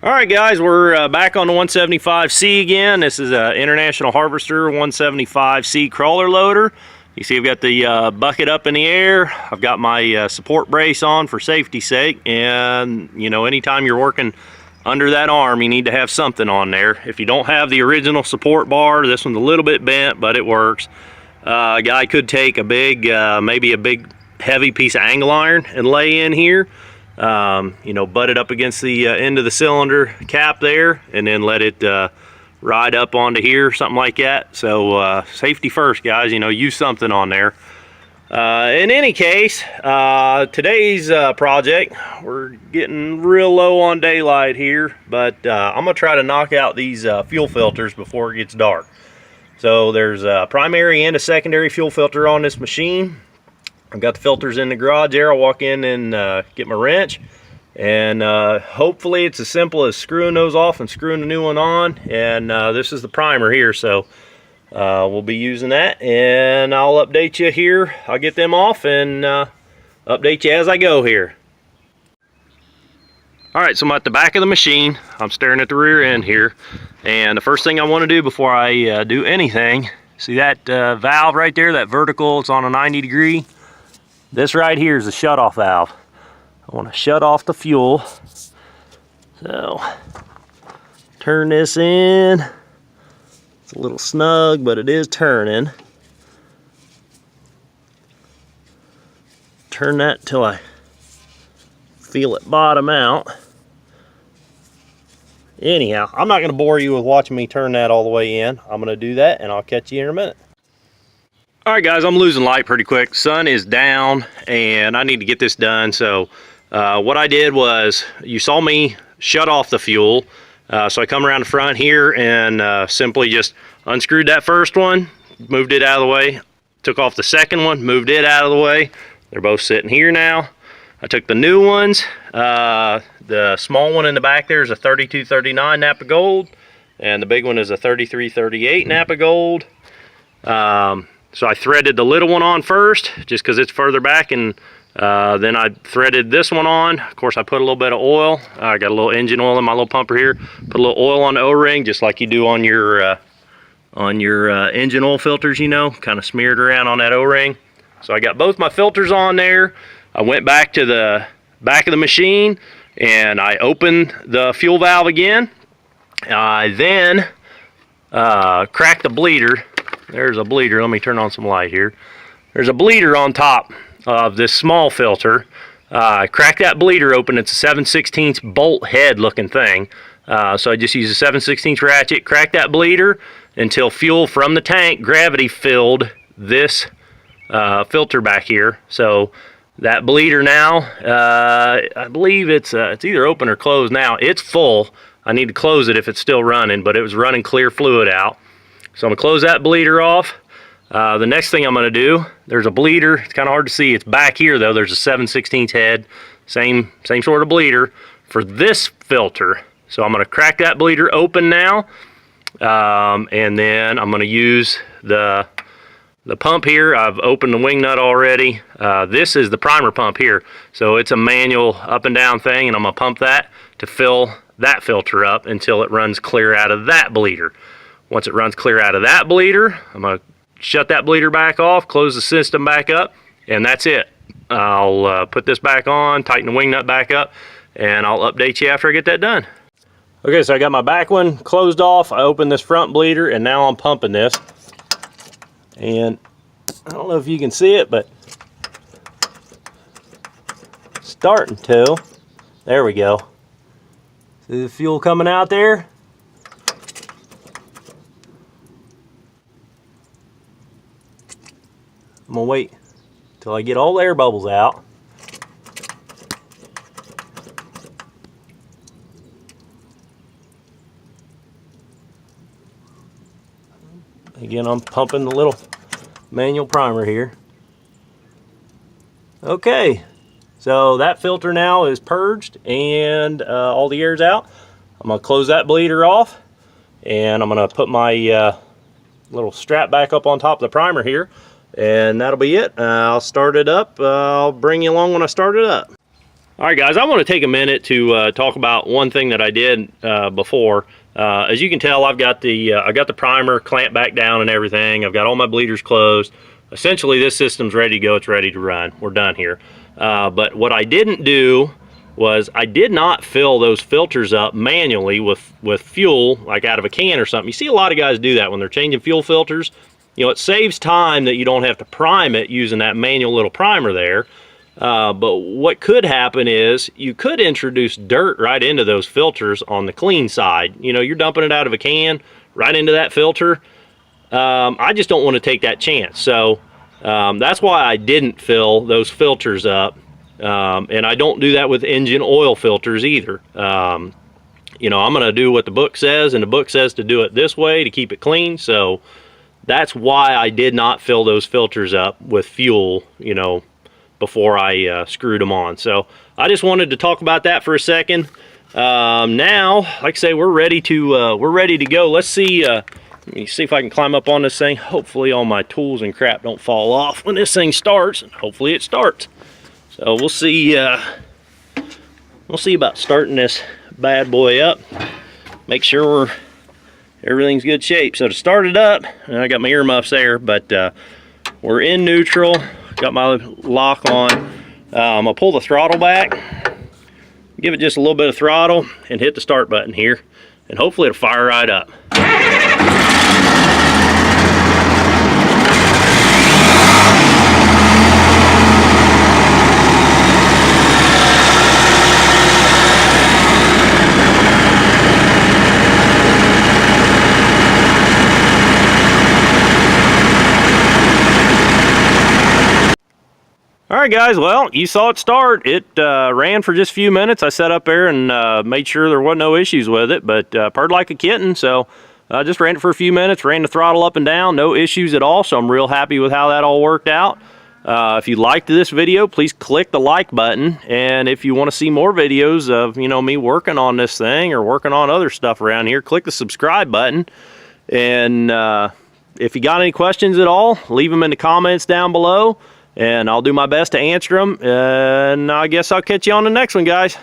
All right, guys, we're back on the 175C again. This is an International Harvester 175C crawler loader. You see I've got the bucket up in the air. I've got my support brace on for safety's sake. And, you know, anytime you're working under that arm, you need to have something on there. If you don't have the original support bar, this one's a little bit bent, but it works. A guy could take a big, maybe a big heavy piece of angle iron and lay in here. You know, butt it up against the end of the cylinder cap there, and then let it ride up onto here, something like that. So safety first, guys. You know, use something on there. In any case, today's project, we're getting real low on daylight here, but I'm gonna try to knock out these fuel filters before it gets dark. So there's a primary and a secondary fuel filter on this machine. I've got the filters in the garage there. I'll walk in and get my wrench, and hopefully it's as simple as screwing those off and screwing the new one on. And this is the primer here, so we'll be using that, and I'll update you here. I'll get them off and update you as I go here. All right, so I'm at the back of the machine. I'm staring at the rear end here, and the first thing I want to do before I do anything, see that valve right there, that vertical, it's on a 90 degree. This right here is the shutoff valve. I want to shut off the fuel. So, turn this in. It's a little snug, but it is turning. Turn that till I feel it bottom out. Anyhow, I'm not going to bore you with watching me turn that all the way in. I'm going to do that, and I'll catch you in a minute. All right, guys, I'm losing light pretty quick. Sun is down, and I need to get this done. So what I did was, you saw me shut off the fuel. So I come around the front here and simply just unscrewed that first one, moved it out of the way, took off the second one, moved it out of the way. They're both sitting here now. I took the new ones. The small one in the back there is a 3239 Napa Gold, and the big one is a 3338 Napa Gold. So I threaded the little one on first, just because it's further back, and then I threaded this one on. Of course, I put a little bit of oil. I got a little engine oil in my little pumper here. Put a little oil on the O-ring, just like you do on your engine oil filters, you know, kind of smeared around on that O-ring. So I got both my filters on there. I went back to the back of the machine, and I opened the fuel valve again. I then cracked the bleeder. There's a bleeder. Let me turn on some light here. There's a bleeder on top of this small filter. I cracked that bleeder open. It's a 7/16 bolt head looking thing. So I just use a 7/16 ratchet, crack that bleeder until fuel from the tank gravity filled this filter back here. So that bleeder now, I believe it's either open or closed now. It's full. I need to close it if it's still running, but it was running clear fluid out. So I'm going to close that bleeder off. The next thing I'm going to do, there's a bleeder. It's kind of hard to see. It's back here, though. There's a 7/16 head. Same sort of bleeder for this filter. So I'm going to crack that bleeder open now. And then I'm going to use the pump here. I've opened the wing nut already. This is the primer pump here. So it's a manual up and down thing, and I'm going to pump that to fill that filter up until it runs clear out of that bleeder. Once it runs clear out of that bleeder, I'm going to shut that bleeder back off, close the system back up, and that's it. I'll put this back on, tighten the wing nut back up, and I'll update you after I get that done. Okay, so I got my back one closed off. I opened this front bleeder, and now I'm pumping this. And I don't know if you can see it, but starting to. There we go. See the fuel coming out there? I'm gonna wait till I get all the air bubbles out. Again, I'm pumping the little manual primer here. Okay, so that filter now is purged and all the air's out. I'm gonna close that bleeder off, and I'm gonna put my little strap back up on top of the primer here. And that'll be it. I'll start it up. I'll bring you along when I start it up. All right, guys, I want to take a minute to talk about one thing that I did before. As you can tell, I got the primer clamped back down and everything. I've got all my bleeders closed. Essentially, this system's ready to go. It's ready to run. We're done here. But what I didn't do was I did not fill those filters up manually with fuel, like out of a can or something. You see a lot of guys do that when they're changing fuel filters. You know, it saves time that you don't have to prime it using that manual little primer there. But what could happen is you could introduce dirt right into those filters on the clean side. You know, you're dumping it out of a can right into that filter. I just don't want to take that chance. So that's why I didn't fill those filters up. And I don't do that with engine oil filters either. You know, I'm going to do what the book says, and the book says to do it this way to keep it clean. So that's why I did not fill those filters up with fuel, you know, before I screwed them on. So I just wanted to talk about that for a second. Now, like I say, we're ready to go. Let's see. Let me see if I can climb up on this thing. Hopefully all my tools and crap don't fall off when this thing starts, and hopefully it starts. So we'll see about starting this bad boy up. Make sure everything's good shape. So to start it up, and I got my earmuffs there, but we're in neutral. Got my lock on. I'll pull the throttle back, give it just a little bit of throttle, and hit the start button here, and hopefully it'll fire right up. All right, guys, well, you saw it start. It ran for just a few minutes. I sat up there and made sure there wasn't no issues with it, but purred like a kitten. So I just ran it for a few minutes, ran the throttle up and down, no issues at all. So I'm real happy with how that all worked out. If you liked this video, please click the like button. And if you want to see more videos of, you know, me working on this thing or working on other stuff around here, click the subscribe button. And if you got any questions at all, leave them in the comments down below, and I'll do my best to answer them. And I guess I'll catch you on the next one, guys.